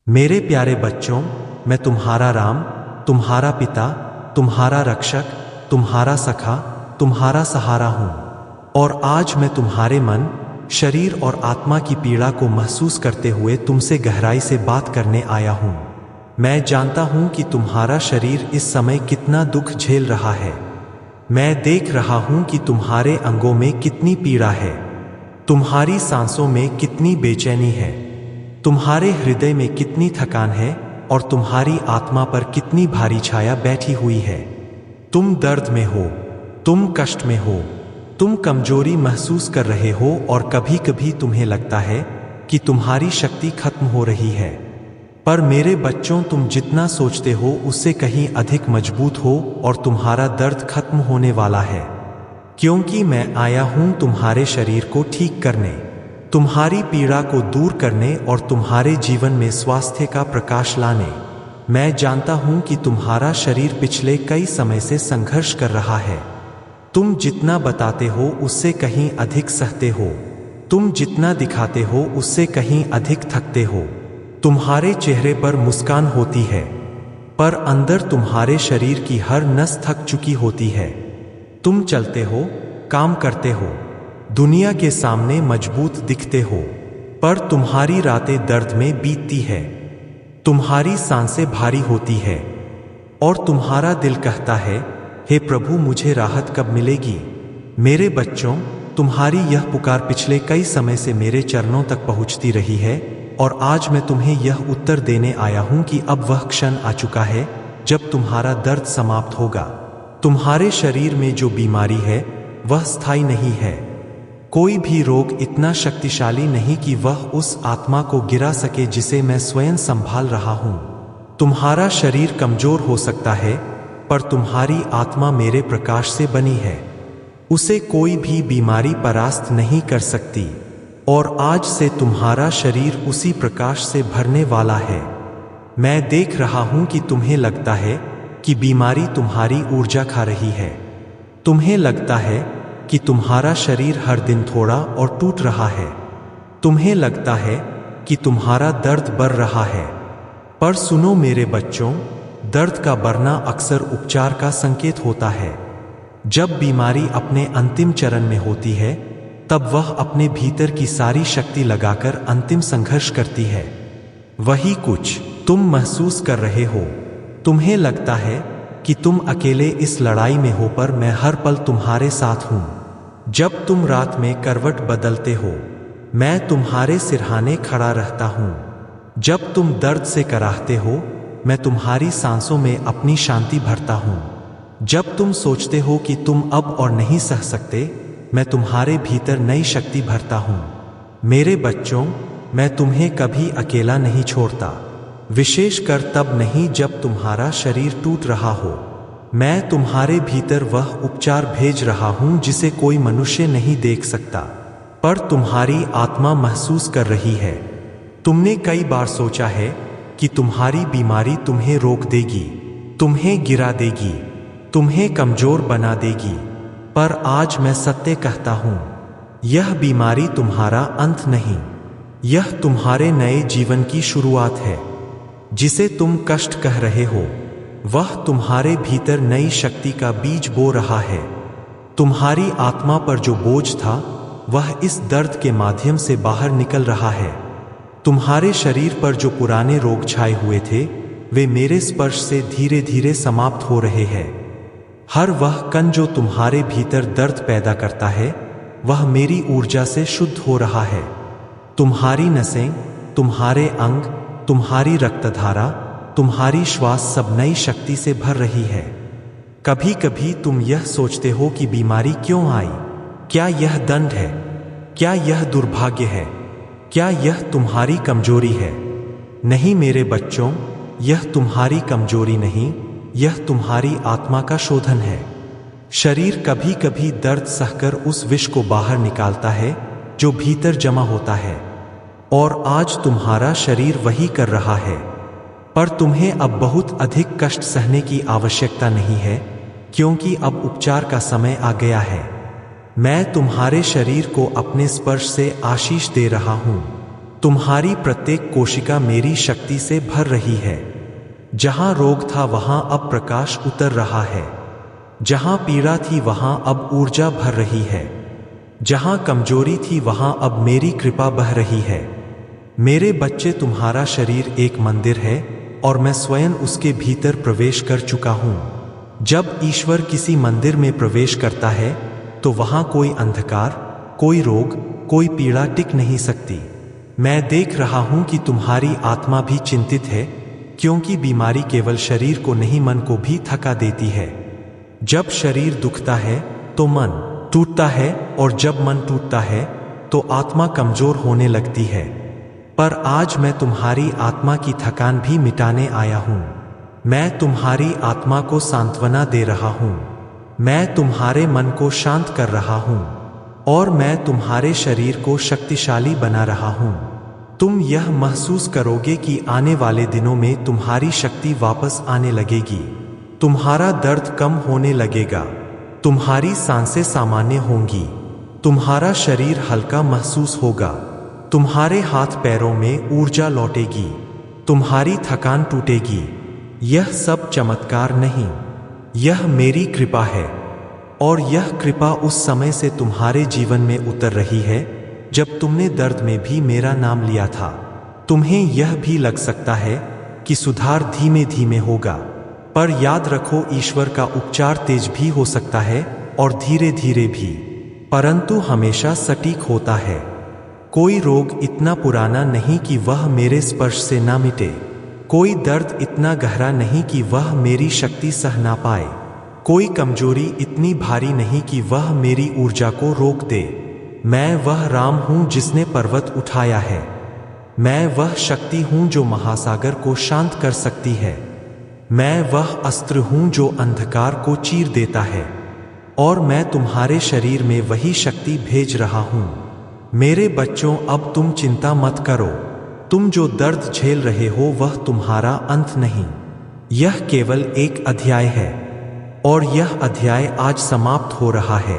मेरे प्यारे बच्चों, मैं तुम्हारा राम, तुम्हारा पिता, तुम्हारा रक्षक, तुम्हारा सखा, तुम्हारा सहारा हूं। और आज मैं तुम्हारे मन, शरीर और आत्मा की पीड़ा को महसूस करते हुए तुमसे गहराई से बात करने आया हूं। मैं जानता हूं कि तुम्हारा शरीर इस समय कितना दुख झेल रहा है। मैं देख रहा हूं कि तुम्हारे अंगों में कितनी पीड़ा है, तुम्हारी सांसों में कितनी बेचैनी है, तुम्हारे हृदय में कितनी थकान है और तुम्हारी आत्मा पर कितनी भारी छाया बैठी हुई है। तुम दर्द में हो, तुम कष्ट में हो, तुम कमजोरी महसूस कर रहे हो और कभी कभी तुम्हें लगता है कि तुम्हारी शक्ति खत्म हो रही है। पर मेरे बच्चों, तुम जितना सोचते हो उससे कहीं अधिक मजबूत हो और तुम्हारा दर्द खत्म होने वाला है, क्योंकि मैं आया हूं तुम्हारे शरीर को ठीक करने, तुम्हारी पीड़ा को दूर करने और तुम्हारे जीवन में स्वास्थ्य का प्रकाश लाने। मैं जानता हूं कि तुम्हारा शरीर पिछले कई समय से संघर्ष कर रहा है। तुम जितना बताते हो उससे कहीं अधिक सहते हो, तुम जितना दिखाते हो उससे कहीं अधिक थकते हो। तुम्हारे चेहरे पर मुस्कान होती है, पर अंदर तुम्हारे शरीर की हर नस थक चुकी होती है। तुम चलते हो, काम करते हो, दुनिया के सामने मजबूत दिखते हो, पर तुम्हारी रातें दर्द में बीतती है, तुम्हारी सांसें भारी होती है और तुम्हारा दिल कहता है, हे प्रभु, मुझे राहत कब मिलेगी। मेरे बच्चों, तुम्हारी यह पुकार पिछले कई समय से मेरे चरणों तक पहुंचती रही है और आज मैं तुम्हें यह उत्तर देने आया हूं कि अब वह क्षण आ चुका है जब तुम्हारा दर्द समाप्त होगा। तुम्हारे शरीर में जो बीमारी है वह स्थायी नहीं है। कोई भी रोग इतना शक्तिशाली नहीं कि वह उस आत्मा को गिरा सके जिसे मैं स्वयं संभाल रहा हूं। तुम्हारा शरीर कमजोर हो सकता है, पर तुम्हारी आत्मा मेरे प्रकाश से बनी है, उसे कोई भी बीमारी परास्त नहीं कर सकती। और आज से तुम्हारा शरीर उसी प्रकाश से भरने वाला है। मैं देख रहा हूं कि तुम्हें लगता है कि बीमारी तुम्हारी ऊर्जा खा रही है, तुम्हें लगता है कि तुम्हारा शरीर हर दिन थोड़ा और टूट रहा है, तुम्हें लगता है कि तुम्हारा दर्द बढ़ रहा है। पर सुनो मेरे बच्चों, दर्द का बढ़ना अक्सर उपचार का संकेत होता है। जब बीमारी अपने अंतिम चरण में होती है तब वह अपने भीतर की सारी शक्ति लगाकर अंतिम संघर्ष करती है। वही कुछ तुम महसूस कर रहे हो। तुम्हें लगता है कि तुम अकेले इस लड़ाई में हो, पर मैं हर पल तुम्हारे साथ हूं। जब तुम रात में करवट बदलते हो, मैं तुम्हारे सिरहाने खड़ा रहता हूं। जब तुम दर्द से कराहते हो, मैं तुम्हारी सांसों में अपनी शांति भरता हूं। जब तुम सोचते हो कि तुम अब और नहीं सह सकते, मैं तुम्हारे भीतर नई शक्ति भरता हूं। मेरे बच्चों, मैं तुम्हें कभी अकेला नहीं छोड़ता, विशेषकर तब नहीं जब तुम्हारा शरीर टूट रहा हो। मैं तुम्हारे भीतर वह उपचार भेज रहा हूं जिसे कोई मनुष्य नहीं देख सकता, पर तुम्हारी आत्मा महसूस कर रही है। तुमने कई बार सोचा है कि तुम्हारी बीमारी तुम्हें रोक देगी, तुम्हें गिरा देगी, तुम्हें कमजोर बना देगी, पर आज मैं सत्य कहता हूं, यह बीमारी तुम्हारा अंत नहीं, यह तुम्हारे नए जीवन की शुरुआत है। जिसे तुम कष्ट कह रहे हो, वह तुम्हारे भीतर नई शक्ति का बीज बो रहा है। तुम्हारी आत्मा पर जो बोझ था, वह इस दर्द के माध्यम से बाहर निकल रहा है। तुम्हारे शरीर पर जो पुराने रोग छाए हुए थे, वे मेरे स्पर्श से धीरे धीरे समाप्त हो रहे हैं। हर वह कण जो तुम्हारे भीतर दर्द पैदा करता है, वह मेरी ऊर्जा से शुद्ध हो रहा है। तुम्हारी नसें, तुम्हारे अंग, तुम्हारी रक्तधारा, तुम्हारी श्वास सब नई शक्ति से भर रही है। कभी कभी तुम यह सोचते हो कि बीमारी क्यों आई? क्या यह दंड है? क्या यह दुर्भाग्य है? क्या यह तुम्हारी कमजोरी है? नहीं मेरे बच्चों, यह तुम्हारी कमजोरी नहीं, यह तुम्हारी आत्मा का शोधन है। शरीर कभी कभी दर्द सहकर उस विष को बाहर निकालता है जो भीतर जमा होता है, और आज तुम्हारा शरीर वही कर रहा है। पर तुम्हें अब बहुत अधिक कष्ट सहने की आवश्यकता नहीं है, क्योंकि अब उपचार का समय आ गया है। मैं तुम्हारे शरीर को अपने स्पर्श से आशीष दे रहा हूं। तुम्हारी प्रत्येक कोशिका मेरी शक्ति से भर रही है। जहां रोग था वहां अब प्रकाश उतर रहा है। जहां पीड़ा थी वहां अब ऊर्जा भर रही है। जहां कमजोरी थी वहां अब मेरी कृपा बह रही है। मेरे बच्चे, तुम्हारा शरीर एक मंदिर है और मैं स्वयं उसके भीतर प्रवेश कर चुका हूं। जब ईश्वर किसी मंदिर में प्रवेश करता है तो वहां कोई अंधकार, कोई रोग, कोई पीड़ा टिक नहीं सकती। मैं देख रहा हूं कि तुम्हारी आत्मा भी चिंतित है, क्योंकि बीमारी केवल शरीर को नहीं मन को भी थका देती है। जब शरीर दुखता है तो मन टूटता है, और जब मन टूटता है तो आत्मा कमजोर होने लगती है। पर आज मैं तुम्हारी आत्मा की थकान भी मिटाने आया हूं। मैं तुम्हारी आत्मा को सांत्वना दे रहा हूं। मैं तुम्हारे मन को शांत कर रहा हूं और मैं तुम्हारे शरीर को शक्तिशाली बना रहा हूं। तुम यह महसूस करोगे कि आने वाले दिनों में तुम्हारी शक्ति वापस आने लगेगी। तुम्हारा दर्द कम होने लगेगा। तुम्हारी सांसें सामान्य होंगी। तुम्हारा शरीर हल्का महसूस होगा। तुम्हारे हाथ पैरों में ऊर्जा लौटेगी। तुम्हारी थकान टूटेगी। यह सब चमत्कार नहीं, यह मेरी कृपा है। और यह कृपा उस समय से तुम्हारे जीवन में उतर रही है जब तुमने दर्द में भी मेरा नाम लिया था। तुम्हें यह भी लग सकता है कि सुधार धीमे धीमे होगा, पर याद रखो, ईश्वर का उपचार तेज भी हो सकता है और धीरे धीरे भी, परंतु हमेशा सटीक होता है। कोई रोग इतना पुराना नहीं कि वह मेरे स्पर्श से ना मिटे। कोई दर्द इतना गहरा नहीं कि वह मेरी शक्ति सह ना पाए। कोई कमजोरी इतनी भारी नहीं कि वह मेरी ऊर्जा को रोक दे। मैं वह राम हूं जिसने पर्वत उठाया है। मैं वह शक्ति हूं जो महासागर को शांत कर सकती है। मैं वह अस्त्र हूं जो अंधकार को चीर देता है। और मैं तुम्हारे शरीर में वही शक्ति भेज रहा हूं। मेरे बच्चों, अब तुम चिंता मत करो। तुम जो दर्द झेल रहे हो वह तुम्हारा अंत नहीं, यह केवल एक अध्याय है। और यह अध्याय आज समाप्त हो रहा है।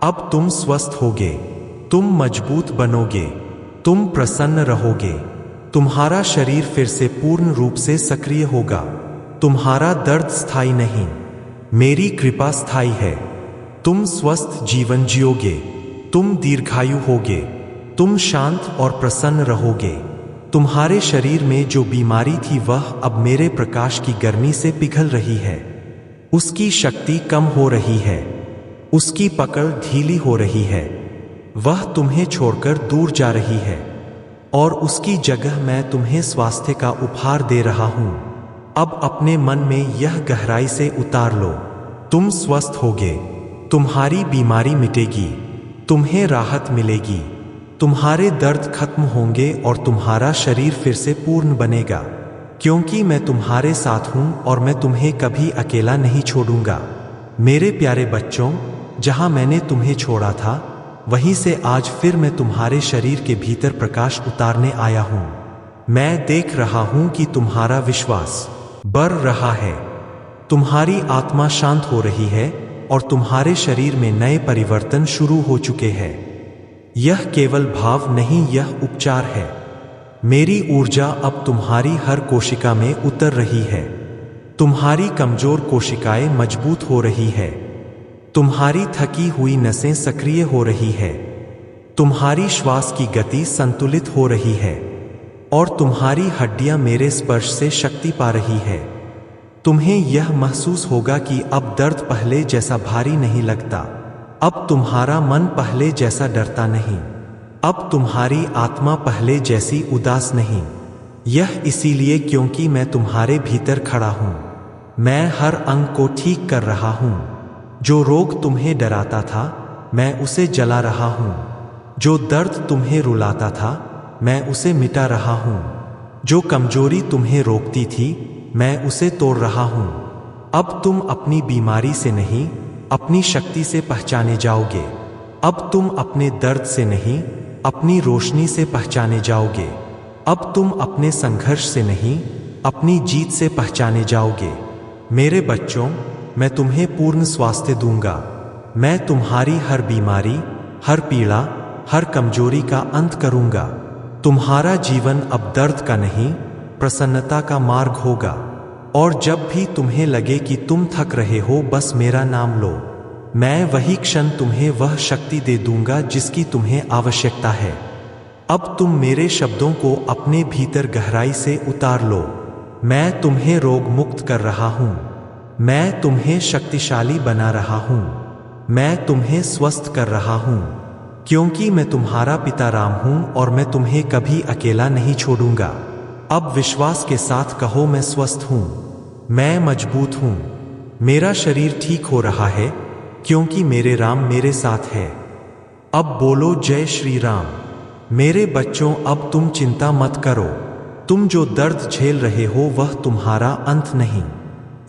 अब तुम स्वस्थ होगे, तुम मजबूत बनोगे, तुम प्रसन्न रहोगे। तुम्हारा शरीर फिर से पूर्ण रूप से सक्रिय होगा। तुम्हारा दर्द स्थायी नहीं, मेरी कृपा स्थायी है। तुम स्वस्थ जीवन जियोगे, तुम दीर्घायु होगे, तुम शांत और प्रसन्न रहोगे। तुम्हारे शरीर में जो बीमारी थी वह अब मेरे प्रकाश की गर्मी से पिघल रही है। उसकी शक्ति कम हो रही है, उसकी पकड़ ढीली हो रही है। वह तुम्हें छोड़कर दूर जा रही है और उसकी जगह मैं तुम्हें स्वास्थ्य का उपहार दे रहा हूं। अब अपने मन में यह गहराई से उतार लो, तुम स्वस्थ होगे, तुम्हारी बीमारी मिटेगी, तुम्हें राहत मिलेगी, तुम्हारे दर्द खत्म होंगे और तुम्हारा शरीर फिर से पूर्ण बनेगा। क्योंकि मैं तुम्हारे साथ हूं और मैं तुम्हें कभी अकेला नहीं छोड़ूंगा। मेरे प्यारे बच्चों, जहां मैंने तुम्हें छोड़ा था वहीं से आज फिर मैं तुम्हारे शरीर के भीतर प्रकाश उतारने आया हूं। मैं देख रहा हूं कि तुम्हारा विश्वास बढ़ रहा है, तुम्हारी आत्मा शांत हो रही है और तुम्हारे शरीर में नए परिवर्तन शुरू हो चुके हैं। यह केवल भाव नहीं, यह उपचार है। मेरी ऊर्जा अब तुम्हारी हर कोशिका में उतर रही है। तुम्हारी कमजोर कोशिकाएं मजबूत हो रही है। तुम्हारी थकी हुई नसें सक्रिय हो रही है। तुम्हारी श्वास की गति संतुलित हो रही है और तुम्हारी हड्डियां मेरे स्पर्श से शक्ति पा रही है। तुम्हें यह महसूस होगा कि अब दर्द पहले जैसा भारी नहीं लगता। अब तुम्हारा मन पहले जैसा डरता नहीं। अब तुम्हारी आत्मा पहले जैसी उदास नहीं। यह इसीलिए क्योंकि मैं तुम्हारे भीतर खड़ा हूं। मैं हर अंग को ठीक कर रहा हूं। जो रोग तुम्हें डराता था मैं उसे जला रहा हूं। जो दर्द तुम्हें रुलाता था मैं उसे मिटा रहा हूं। जो कमजोरी तुम्हें रोकती थी मैं उसे तोड़ रहा हूं। अब तुम अपनी बीमारी से नहीं, अपनी शक्ति से पहचाने जाओगे। अब तुम अपने दर्द से नहीं, अपनी रोशनी से पहचाने जाओगे। अब तुम अपने संघर्ष से नहीं, अपनी जीत से पहचाने जाओगे। मेरे बच्चों, मैं तुम्हें पूर्ण स्वास्थ्य दूंगा। मैं तुम्हारी हर बीमारी, हर पीड़ा, हर कमजोरी का अंत करूंगा। तुम्हारा जीवन अब दर्द का नहीं, प्रसन्नता का मार्ग होगा। और जब भी तुम्हें लगे कि तुम थक रहे हो, बस मेरा नाम लो। मैं वही क्षण तुम्हें वह शक्ति दे दूंगा जिसकी तुम्हें आवश्यकता है। अब तुम मेरे शब्दों को अपने भीतर गहराई से उतार लो। मैं तुम्हें रोग मुक्त कर रहा हूं। मैं तुम्हें शक्तिशाली बना रहा हूं। मैं तुम्हें स्वस्थ कर रहा हूं, क्योंकि मैं तुम्हारा पिता राम हूं और मैं तुम्हें कभी अकेला नहीं छोड़ूंगा। अब विश्वास के साथ कहो, मैं स्वस्थ हूं, मैं मजबूत हूं, मेरा शरीर ठीक हो रहा है, क्योंकि मेरे राम मेरे साथ है। अब बोलो जय श्री राम। मेरे बच्चों, अब तुम चिंता मत करो। तुम जो दर्द झेल रहे हो वह तुम्हारा अंत नहीं,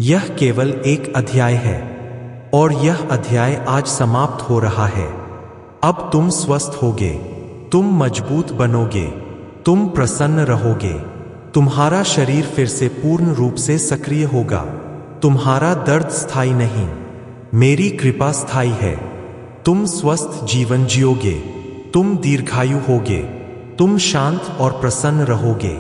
यह केवल एक अध्याय है, और यह अध्याय आज समाप्त हो रहा है। अब तुम स्वस्थ होगे, तुम मजबूत बनोगे, तुम प्रसन्न रहोगे, तुम्हारा शरीर फिर से पूर्ण रूप से सक्रिय होगा। तुम्हारा दर्द स्थायी नहीं, मेरी कृपा स्थायी है। तुम स्वस्थ जीवन जियोगे, तुम दीर्घायु होगे, तुम शांत और प्रसन्न रहोगे।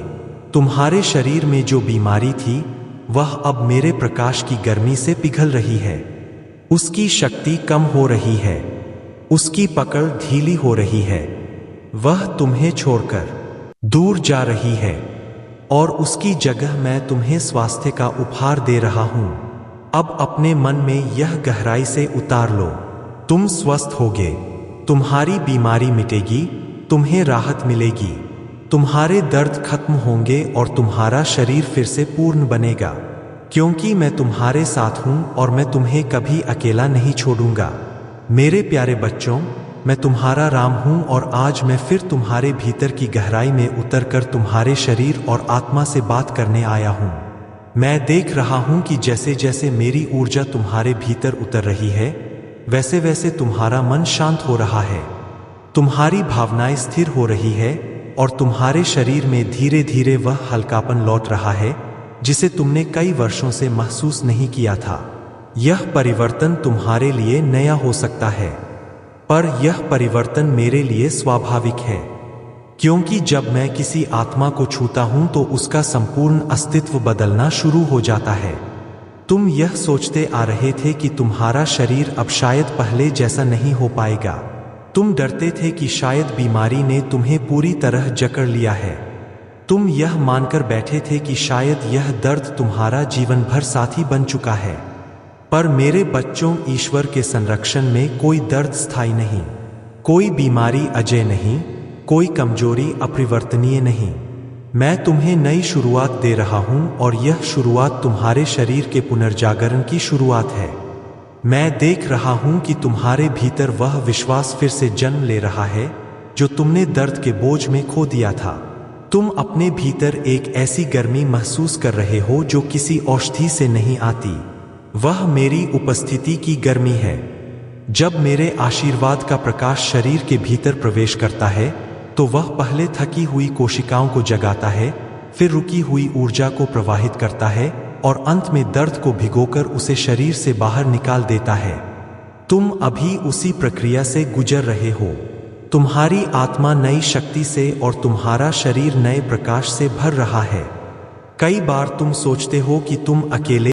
तुम्हारे शरीर में जो बीमारी थी वह अब मेरे प्रकाश की गर्मी से पिघल रही है। उसकी शक्ति कम हो रही है, उसकी पकड़ ढीली हो रही है। वह तुम्हें छोड़कर दूर जा रही है, और उसकी जगह मैं तुम्हें स्वास्थ्य का उपहार दे रहा हूं। अब अपने मन में यह गहराई से उतार लो। तुम स्वस्थ होगे, तुम्हारी बीमारी मिटेगी, तुम्हें राहत मिलेगी, तुम्हारे दर्द खत्म होंगे और तुम्हारा शरीर फिर से पूर्ण बनेगा, क्योंकि मैं तुम्हारे साथ हूं और मैं तुम्हें कभी अकेला नहीं छोड़ूंगा। मेरे प्यारे बच्चों, मैं तुम्हारा राम हूं और आज मैं फिर तुम्हारे भीतर की गहराई में उतरकर तुम्हारे शरीर और आत्मा से बात करने आया हूं। मैं देख रहा हूं कि जैसे जैसे मेरी ऊर्जा तुम्हारे भीतर उतर रही है, वैसे वैसे तुम्हारा मन शांत हो रहा है, तुम्हारी भावनाएं स्थिर हो रही है, और तुम्हारे शरीर में धीरे धीरे वह हल्कापन लौट रहा है जिसे तुमने कई वर्षों से महसूस नहीं किया था। यह परिवर्तन तुम्हारे लिए नया हो सकता है, पर यह परिवर्तन मेरे लिए स्वाभाविक है, क्योंकि जब मैं किसी आत्मा को छूता हूं तो उसका संपूर्ण अस्तित्व बदलना शुरू हो जाता है। तुम यह सोचते आ रहे थे कि तुम्हारा शरीर अब शायद पहले जैसा नहीं हो पाएगा। तुम डरते थे कि शायद बीमारी ने तुम्हें पूरी तरह जकड़ लिया है। तुम यह मानकर बैठे थे कि शायद यह दर्द तुम्हारा जीवन भर साथी बन चुका है। पर मेरे बच्चों, ईश्वर के संरक्षण में कोई दर्द स्थायी नहीं, कोई बीमारी अजेय नहीं, कोई कमजोरी अपरिवर्तनीय नहीं। मैं तुम्हें नई शुरुआत दे रहा हूं और यह शुरुआत तुम्हारे शरीर के पुनर्जागरण की शुरुआत है। मैं देख रहा हूं कि तुम्हारे भीतर वह विश्वास फिर से जन्म ले रहा है जो तुमने दर्द के बोझ में खो दिया था। तुम अपने भीतर एक ऐसी गर्मी महसूस कर रहे हो जो किसी औषधि से नहीं आती। वह मेरी उपस्थिति की गर्मी है। जब मेरे आशीर्वाद का प्रकाश शरीर के भीतर प्रवेश करता है तो वह पहले थकी हुई कोशिकाओं को जगाता है, फिर रुकी हुई ऊर्जा को प्रवाहित करता है और अंत में दर्द को भिगोकर उसे शरीर से बाहर निकाल देता है। तुम अभी उसी प्रक्रिया से गुजर रहे हो। तुम्हारी आत्मा नई शक्ति से और तुम्हारा शरीर नए प्रकाश से भर रहा है। कई बार तुम सोचते हो कि तुम अकेले